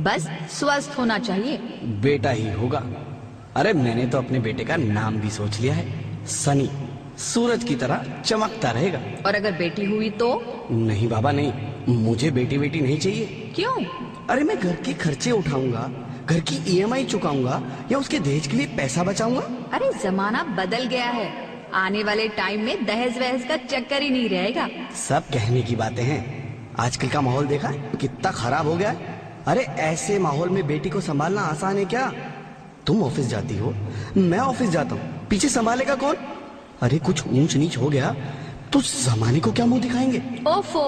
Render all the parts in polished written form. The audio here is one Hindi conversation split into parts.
बस स्वस्थ होना चाहिए। बेटा ही होगा। अरे मैंने तो अपने बेटे का नाम भी सोच लिया है, सनी। सूरज की तरह चमकता रहेगा। और अगर बेटी हुई तो? नहीं बाबा नहीं, मुझे बेटी बेटी नहीं चाहिए। क्यों? अरे मैं घर के खर्चे उठाऊंगा, घर की ईएमआई चुकाऊंगा या उसके दहेज के लिए पैसा बचाऊंगा। अरे जमाना बदल गया है, आने वाले टाइम में दहेज वहेज का चक्कर ही नहीं रहेगा। सब कहने की बातें हैं, आजकल का माहौल देखा कितना खराब हो गया है। अरे ऐसे माहौल में बेटी को संभालना आसान है क्या? तुम ऑफिस जाती हो, मैं ऑफिस जाता हूँ, पीछे संभालेगा कौन? अरे कुछ ऊंच नीच हो गया तो जमाने को क्या मुंह दिखाएंगे? ओफो,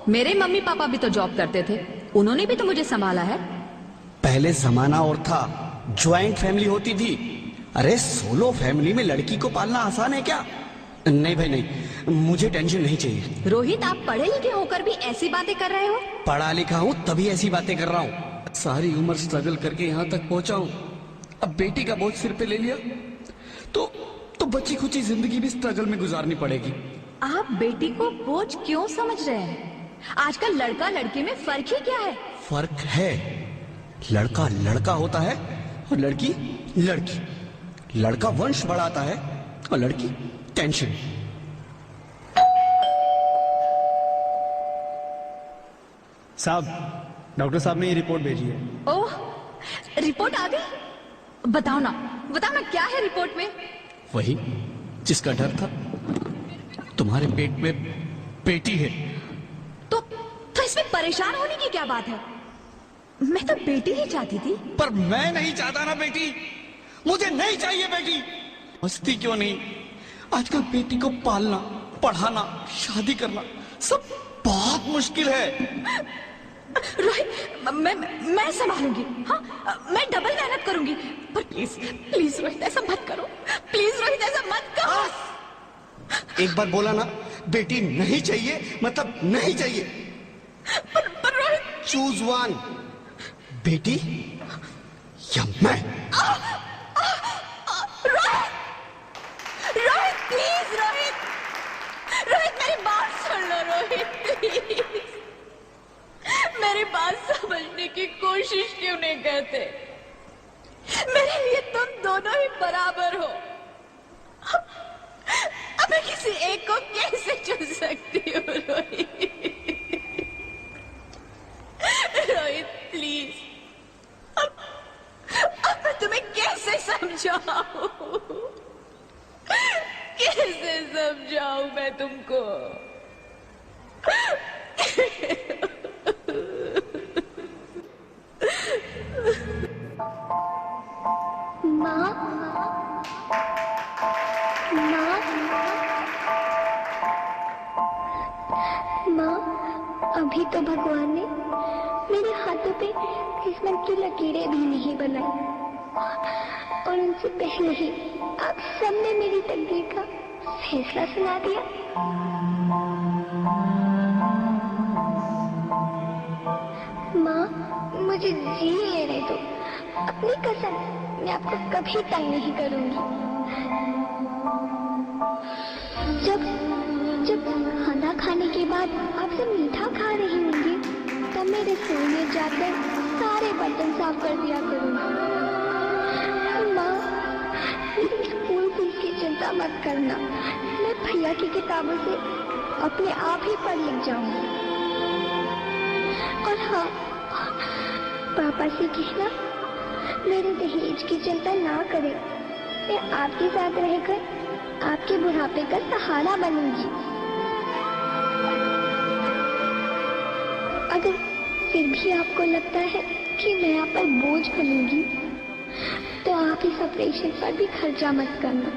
मेरे मम्मी पापा भी तो जॉब करते थे, उन्होंने भी तो मुझे संभाला है। पहले जमाना और था, ज्वाइंट फैमिली होती थी। अरे सोलो फैमिली में लड़की को पालना आसान है क्या? नहीं भाई नहीं, मुझे टेंशन नहीं चाहिए। रोहित, आप पढ़े लिखे होकर भी ऐसी बातें कर रहे हो? पढ़ा लिखा हूँ तभी ऐसी बातें कर रहा हूँ। सारी उम्र स्ट्रगल करके यहाँ तक पहुंचा हूँ, अब बेटी का बोझ सिर पे ले लिया तो बची खुची जिंदगी भी स्ट्रगल में गुजारनी पड़ेगी। आप बेटी को बोझ क्यों समझ रहे हैं? आजकल लड़का लड़की में फर्क ही क्या है? फर्क है, लड़का लड़का होता है और लड़की लड़की। लड़का वंश बढ़ाता है और लड़की टेंशन। साहब, डॉक्टर साहब ने ये रिपोर्ट भेजी है। ओह, रिपोर्ट आ गई? बताओ ना क्या है रिपोर्ट में? वही जिसका डर था, तुम्हारे पेट में बेटी है। तो इसमें परेशान होने की क्या बात है? मैं तो बेटी ही चाहती थी। पर मैं नहीं चाहता ना बेटी, मुझे नहीं चाहिए बेटी। मस्ती क्यों नहीं, आजकल बेटी को पालना, पढ़ाना, शादी करना सब बहुत मुश्किल है। रोहित, मैं संभालूंगी। हाँ, मैं डबल मेहनत करूंगी। पर प्लीज रोहित ऐसा मत करो, प्लीज रोहित ऐसा मत करो। एक बार बोला ना, बेटी नहीं चाहिए मतलब नहीं चाहिए। पर रोहित, चूज वन, बेटी या मैं। रोहित प्लीज, रोहित मेरी बात सुन लो रोहित, प्लीज मेरी बात समझने की कोशिश क्यों नहीं करते? मेरे लिए तुम दोनों ही बराबर हो। अब मैं किसी एक को कैसे चुन सकती हूँ रोहित? रोहित प्लीज, अब मैं तुम्हें कैसे समझाऊं? कैसे समझाऊं मैं तुमको? माँ, अभी तो भगवान ने मेरे हाथों पे किस्मत की लकीरें भी नहीं बनाई, और उनसे पहले ही आप सबने मेरी तकदीर का फैसला सुना दिया। माँ, मुझे जी लेने दो, अपनी कसम, मैं आपको कभी तंग नहीं करूंगी। जब खाना खाने के बाद आप सब मीठा खा रही होंगी, तब मैं रसोई में जाकर सारे बर्तन साफ कर दिया करूंगी। माँ, मेरी स्कूल फीस की चिंता मत करना, मैं भैया की किताबों से अपने आप ही पढ़ लिख जाऊंगी। और हाँ, पापा से कहना मेरे दहेज की चिंता ना करें, मैं आपके साथ रहकर आपके बुढ़ापे का सहारा बनूंगी। अगर फिर भी आपको लगता है कि मैं आप पर बोझ बनूंगी, तो आप इस ऑपरेशन पर भी खर्चा मत करना।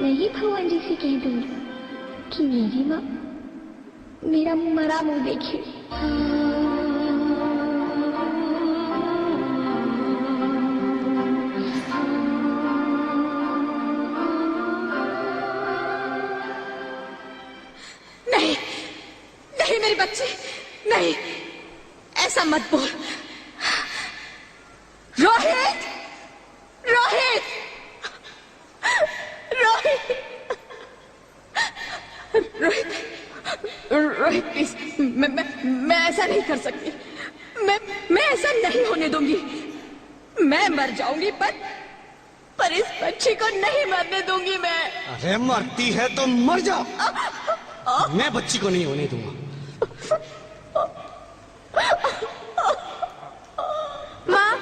मैं ही भगवान जी से कह दूंगी कि मेरी माँ मेरा मरा मुंह देखे। नहीं मेरी बच्ची, नहीं, ऐसा मत बोल। रोहित, रोहित, रोहित, रोहित, रोहित प्लीज, मैं ऐसा नहीं कर सकती। मैं ऐसा नहीं होने दूंगी। मैं मर जाऊंगी पर इस बच्ची को नहीं मरने दूंगी मैं। अरे मरती है तो मर जा, मैं बच्ची को नहीं होने दूंगा। माँ,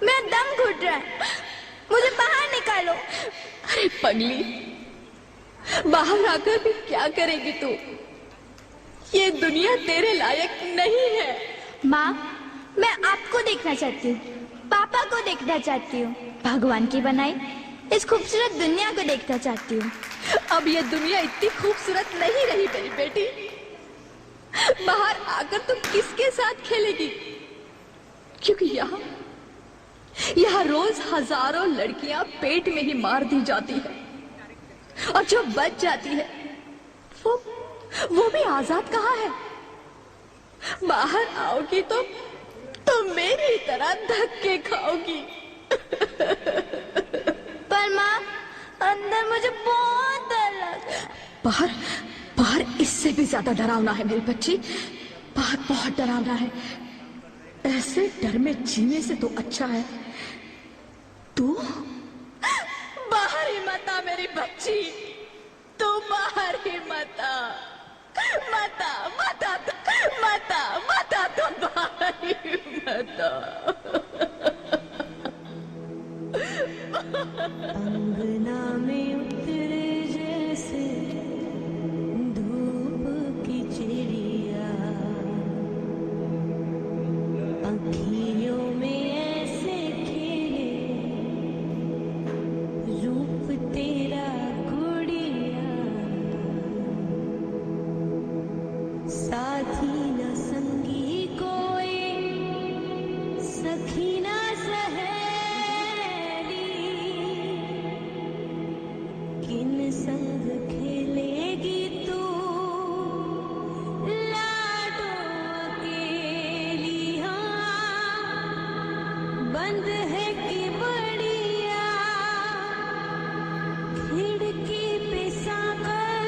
मेरा दम घुट रहा है, मुझे बाहर निकालो। अरे पगली, बाहर आकर भी क्या करेगी तू? ये दुनिया तेरे लायक नहीं है। माँ, मैं आपको देखना चाहती हूँ, पापा को देखना चाहती हूँ, भगवान की बनाई इस खूबसूरत दुनिया को देखना चाहती हूँ। अब ये दुनिया इतनी खूबसूरत नहीं रही मेरी बेटी। बाहर आकर तुम किसके साथ खेलेगी? क्योंकि यहाँ रोज हजारों लड़कियां पेट में ही मार दी जाती है, और जो बच जाती है वो भी आजाद कहाँ है? बाहर आओगी तो मेरी तरह धक्के खाओगी। पर माँ, अंदर मुझे बहुत डर लग रहा है। बाहर इससे भी ज्यादा डरावना है मेरी बच्ची। बाहर बहुत डरावना है। ऐसे डर में जीने से तो अच्छा है तू बाहर ही मत आ मेरी बच्ची। तू बाहर ही मत आ, मत आ, मत आ, मत आ, मत आ, तू बाहर ही मत आ। अंगना में उतरे जैसे धूप की चिड़िया, अखियों में ऐसे खिले रूप तेरा गुड़िया, साथी न संगी कोई, सखी न किन संग खेलेगी तू लाडो अकेली। हाँ, बंद है कि बढ़िया खिड़की पे साकर,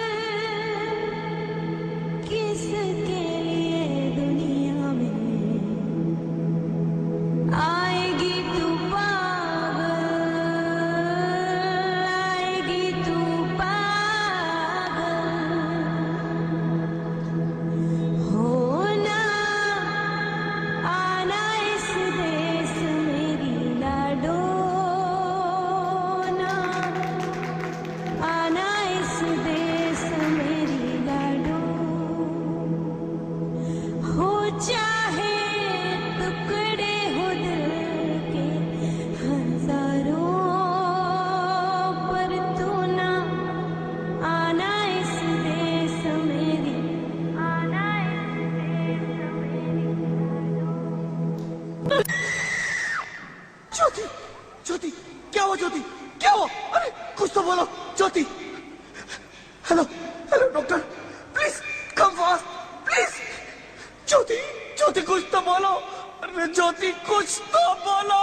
किसके लिए दुनिया में आएगी तू ज्योति, ज्योति, क्या हुआ ज्योति, क्या हुआ? अरे कुछ तो बोलो Jyoti. Hello hello doctor, please come fast please. Jyoti, Jyoti कुछ तो बोलो। अरे ज्योति कुछ तो बोलो,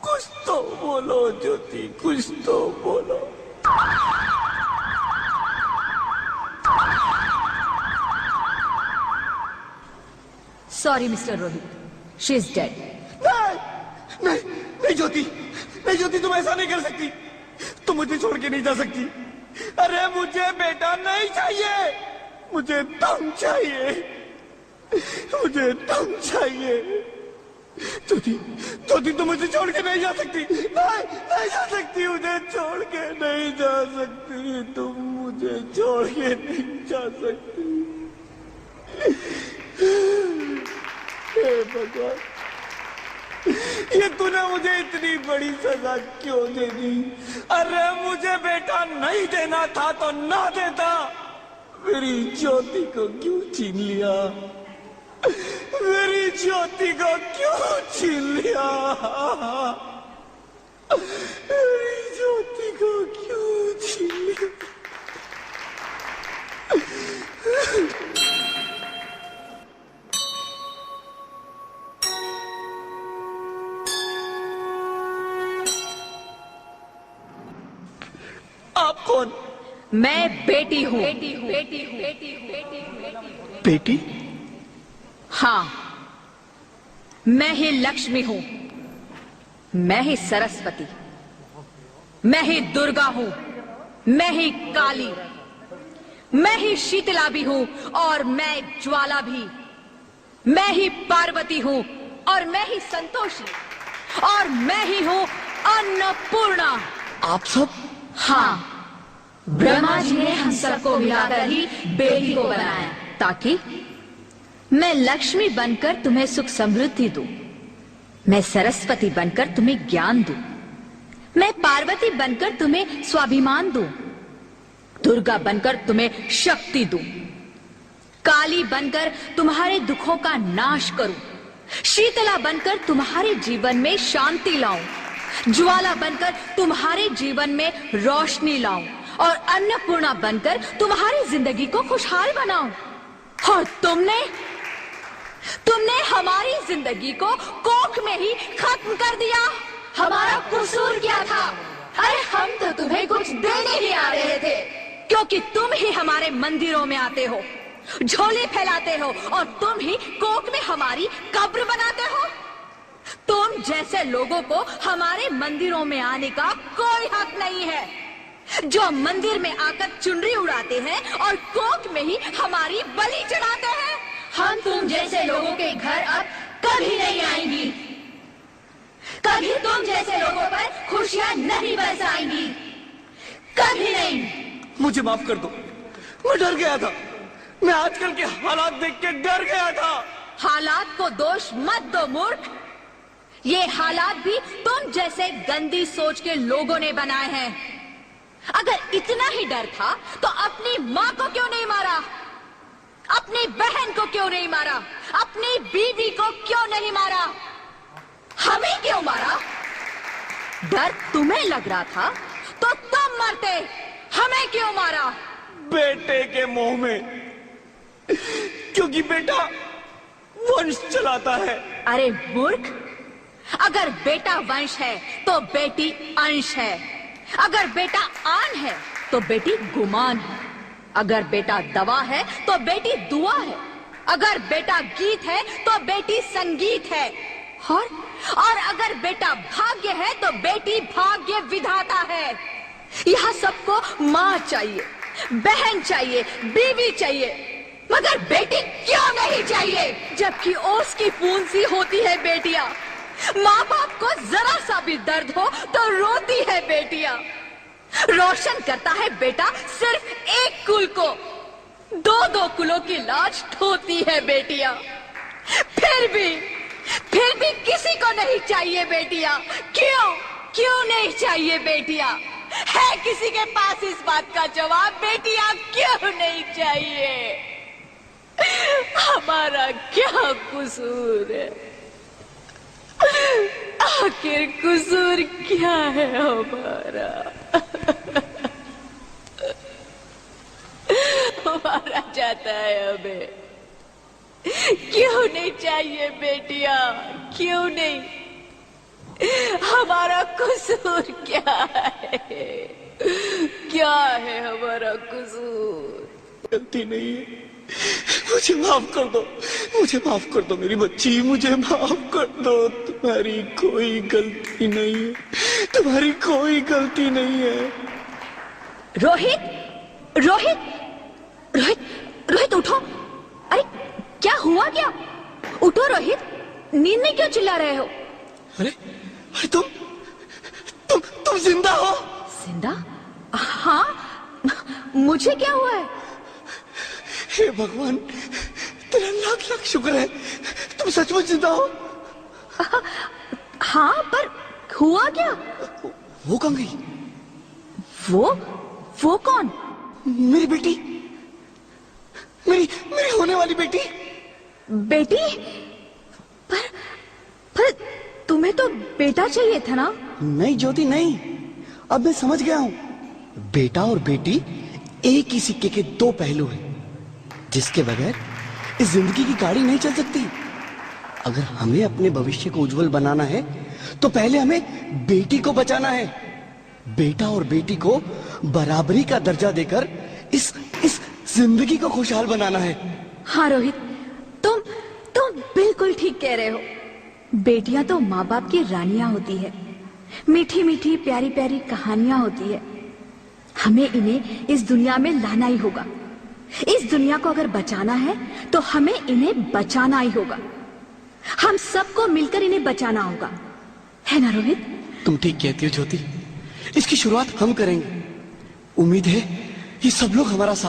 कुछ तो बोलो ज्योति, कुछ तो बोलो। Sorry mister Rohit, she is dead. नहीं नहीं ज्योति, नहीं ज्योति, तुम ऐसा नहीं कर सकती, तुम मुझे छोड़ के नहीं जा सकती। अरे मुझे बेटा नहीं चाहिए, मुझे तुम चाहिए, मुझे तुम चाहिए। ज्योति, ज्योति तुम मुझे छोड़ के नहीं जा सकती, नहीं नहीं जा सकती, मुझे छोड़ के नहीं जा सकती, तुम मुझे छोड़ के नहीं जा सकती। हे भगवान, ये तूने मुझे इतनी बड़ी सजा क्यों दे दी? अरे मुझे बेटा नहीं देना था तो ना देता, मेरी ज्योति को क्यों छीन लिया? मेरी ज्योति को क्यों छीन लिया? मेरी ज्योति को क्यों छीन लिया? आप कौन? मैं बेटी हूँ। बेटी? हाँ, मैं ही लक्ष्मी हूं, मैं ही सरस्वती, मैं ही दुर्गा हूं, मैं ही काली, मैं ही शीतला भी हूं और मैं ज्वाला भी, मैं ही पार्वती हूं और मैं ही संतोषी, और मैं ही हूं अन्नपूर्णा। आप सब? हाँ, ब्रह्मा जी ने हम सबको मिलाकर ही बेटी को बनाया, ताकि मैं लक्ष्मी बनकर तुम्हें सुख समृद्धि दूं, मैं सरस्वती बनकर तुम्हें ज्ञान दूं, मैं पार्वती बनकर तुम्हें स्वाभिमान दूं, दुर्गा बनकर तुम्हें शक्ति दूं, काली बनकर तुम्हारे दुखों का नाश करूं, शीतला बनकर तुम्हारे जीवन में शांति लाऊं, ज्वाला बनकर तुम्हारे जीवन में रोशनी लाऊं, और अन्नपूर्णा बनकर तुम्हारी जिंदगी को खुशहाल बनाऊं। और तुमने हमारी जिंदगी को कोख में ही खत्म कर दिया। हमारा कसूर क्या था? अरे हम तो तुम्हें कुछ देने ही आ रहे थे, क्योंकि तुम ही हमारे मंदिरों में आते हो, झोले फैलाते हो, और तुम ही कोख में हमारी कब्र बनाते हो। तुम जैसे लोगों को हमारे मंदिरों में आने का कोई हक नहीं है, जो मंदिर में आकर चुनरी उड़ाते हैं और कोख में ही हमारी बलि चढ़ाते हैं। हम तुम जैसे लोगों के घर अब कभी नहीं आएंगी, कभी तुम जैसे लोगों पर खुशियां नहीं बरसाएंगी, कभी नहीं। मुझे माफ कर दो, मैं डर गया था, मैं आजकल के हालात देख के डर गया था। हालात को दोष मत दो मूर्ख, ये हालात भी तुम जैसे गंदी सोच के लोगों ने बनाए हैं। अगर इतना ही डर था तो अपनी माँ को क्यों नहीं मारा, अपनी बहन को क्यों नहीं मारा, अपनी बीवी को क्यों नहीं मारा, हमें क्यों मारा? डर तुम्हें लग रहा था तो तुम मरते, हमें क्यों मारा? बेटे के मोह में, क्योंकि बेटा वंश चलाता है। अरे मूर्ख, अगर बेटा वंश है तो बेटी अंश है, अगर बेटा आन है तो बेटी गुमान है, अगर बेटा दवा है तो बेटी दुआ है, अगर बेटा गीत है तो बेटी संगीत है, और अगर बेटा भाग्य है तो बेटी भाग्य विधाता है। यह सबको माँ चाहिए, बहन चाहिए, बीवी चाहिए, मगर बेटी क्यों नहीं चाहिए? जबकि ओस की बूंद सी होती है बेटियां, माँ बाप को जरा सा भी दर्द हो तो रोती है बेटियां, रोशन करता है बेटा सिर्फ एक कुल को, दो दो कुलों की लाज ढोती है बेटियां। फिर भी किसी को नहीं चाहिए बेटियां। क्यों नहीं चाहिए बेटियां? है किसी के पास इस बात का जवाब? बेटियां क्यों नहीं चाहिए? हमारा क्या कसूर है? आखिर कसूर क्या है हमारा? मारा जाता है हमें, क्यों नहीं चाहिए बेटियां? क्यों नहीं? हमारा कसूर क्या है? क्या है हमारा कसूर? गलती नहीं है, मुझे माफ कर दो, मुझे माफ कर दो मेरी बच्ची, मुझे माफ कर दो। तुम्हारी कोई गलती नहीं है, तुम्हारी कोई गलती नहीं है। रोहित, रोहित, रोहित, रोहित उठो। अरे क्या हुआ क्या? उठो रोहित, नींद में क्यों चिल्ला रहे हो? अरे अरे तुम जिंदा हो? जिंदा? हाँ, मुझे क्या हुआ है? हे भगवान, तेरा लाख लाख शुक्र है, तुम सचमुच जिंदा हो। हाँ, पर हुआ क्या? वो कहाँ गई? वो कौन? मेरी बेटी, मेरी होने वाली बेटी। बेटी? पर तुम्हें तो बेटा चाहिए था ना? नहीं ज्योति नहीं, अब मैं समझ गया हूँ। बेटा और बेटी एक ही सिक्के के दो पहलू हैं, जिसके बगैर इस जिंदगी की गाड़ी नहीं चल सकती। अगर हमें अपने भविष्य को उज्जवल बनाना है तो पहले हमें बेटी को बचाना है। बेटा और बेटी को बराबरी का दर्जा देकर इस जिंदगी को खुशहाल बनाना है। हाँ रोहित, तुम बिल्कुल ठीक कह रहे हो। बेटियां तो माँ बाप की रानियां होती है, मीठी मीठी प्यारी प्यारी कहानियां होती है। हमें इन्हें इस दुनिया में लाना ही होगा। इस दुनिया को अगर बचाना है तो हमें इन्हें बचाना ही होगा। हम सबको मिलकर इन्हें बचाना होगा, है ना रोहित? तुम ठीक कहती हो ज्योति, इसकी शुरुआत हम करेंगे। उम्मीद है ये सब लोग हमारा साथ